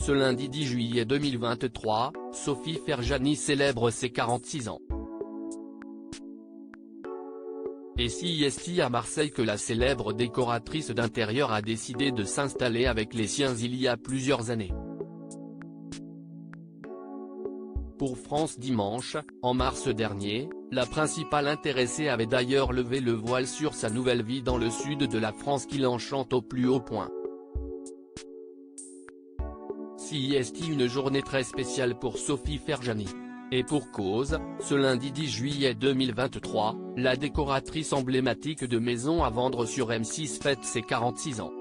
Ce lundi 10 juillet 2023, Sophie Ferjani célèbre ses 46 ans. Et si est à Marseille que la célèbre décoratrice d'intérieur a décidé de s'installer avec les siens il y a plusieurs années. Pour France Dimanche, en mars dernier, la principale intéressée avait d'ailleurs levé le voile sur sa nouvelle vie dans le sud de la France qui l'enchante au plus haut point. Si est une journée très spéciale pour Sophie Ferjani. Et pour cause, ce lundi 10 juillet 2023, la décoratrice emblématique de maisons à vendre sur M6 fête ses 46 ans.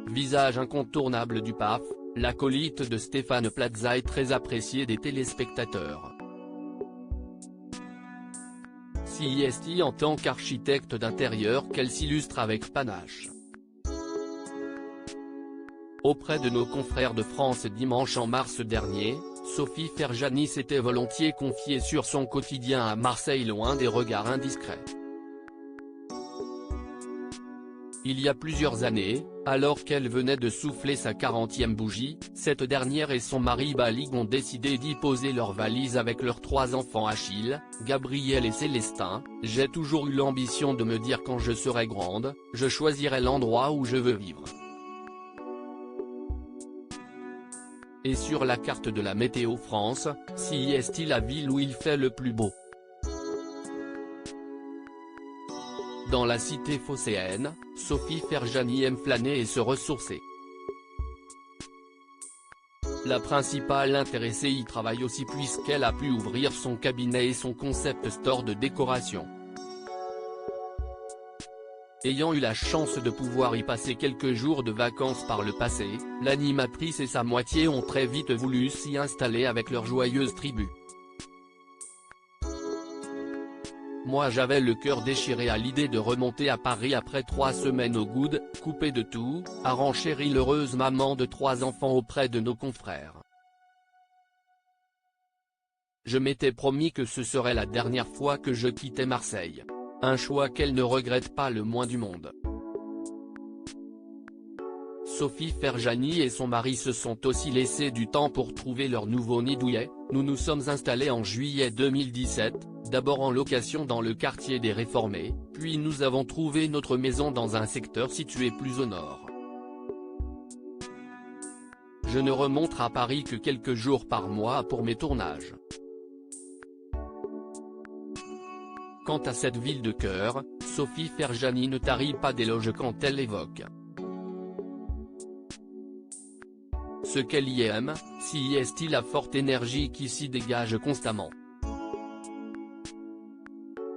Visage incontournable du PAF, l'acolyte de Stéphane Plaza est très apprécié des téléspectateurs. Si est en tant qu'architecte d'intérieur qu'elle s'illustre avec panache. Auprès de nos confrères de France Dimanche en mars dernier, Sophie Ferjani s'était volontiers confiée sur son quotidien à Marseille loin des regards indiscrets. Il y a plusieurs années, alors qu'elle venait de souffler sa 40e bougie, cette dernière et son mari Balig ont décidé d'y poser leurs valises avec leurs 3 enfants Achille, Gabriel et Célestin. J'ai toujours eu l'ambition de me dire quand je serai grande, je choisirai l'endroit où je veux vivre. Et sur la carte de la Météo France, si est la ville où il fait le plus beau. Dans la cité phocéenne, Sophie Ferjani aime flâner et se ressourcer. La principale intéressée y travaille aussi puisqu'elle a pu ouvrir son cabinet et son concept store de décoration. Ayant eu la chance de pouvoir y passer quelques jours de vacances par le passé, l'animatrice et sa moitié ont très vite voulu s'y installer avec leur joyeuse tribu. Moi j'avais le cœur déchiré à l'idée de remonter à Paris après 3 semaines au good, coupé de tout, a renchéri l'heureuse maman de 3 enfants auprès de nos confrères. Je m'étais promis que ce serait la dernière fois que je quittais Marseille. Un choix qu'elle ne regrette pas le moins du monde. Sophie Ferjani et son mari se sont aussi laissé du temps pour trouver leur nouveau nid douillet. Nous nous sommes installés en juillet 2017, d'abord en location dans le quartier des Réformés, puis nous avons trouvé notre maison dans un secteur situé plus au nord. Je ne remonte à Paris que quelques jours par mois pour mes tournages. Quant à cette ville de cœur, Sophie Ferjani ne tarit pas d'éloges quand elle l'évoque. Ce qu'elle y aime, si est la forte énergie qui s'y dégage constamment.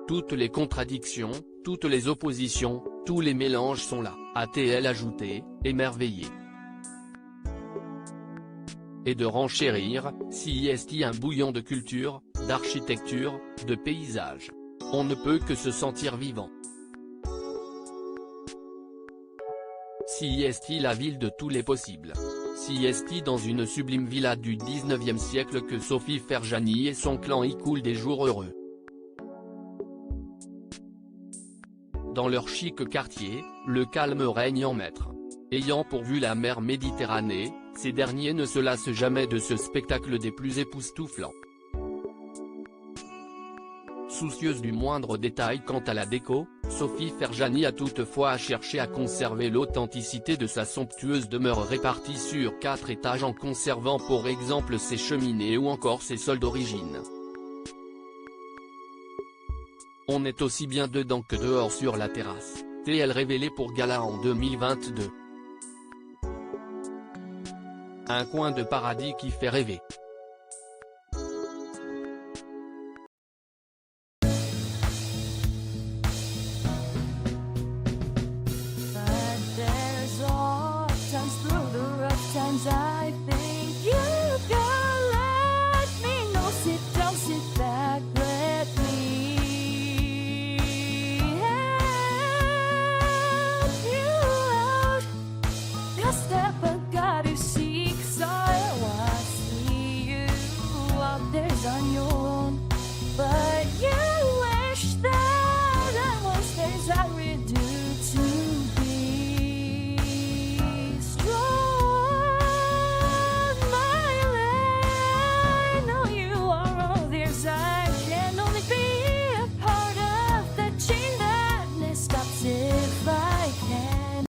Toutes les contradictions, toutes les oppositions, tous les mélanges sont là, a-t-elle ajouté, émerveillée. Et de renchérir, si est un bouillon de culture, d'architecture, de paysage. On ne peut que se sentir vivant. Si est la ville de tous les possibles. Si est dans une sublime villa du 19e siècle que Sophie Ferjani et son clan y coulent des jours heureux. Dans leur chic quartier, le calme règne en maître. Ayant pour vue la mer Méditerranée, ces derniers ne se lassent jamais de ce spectacle des plus époustouflants. Soucieuse du moindre détail quant à la déco, Sophie Ferjani a toutefois cherché à conserver l'authenticité de sa somptueuse demeure répartie sur 4 étages en conservant pour exemple ses cheminées ou encore ses sols d'origine. On est aussi bien dedans que dehors sur la terrasse, t-elle révélé pour Gala en 2022. Un coin de paradis qui fait rêver.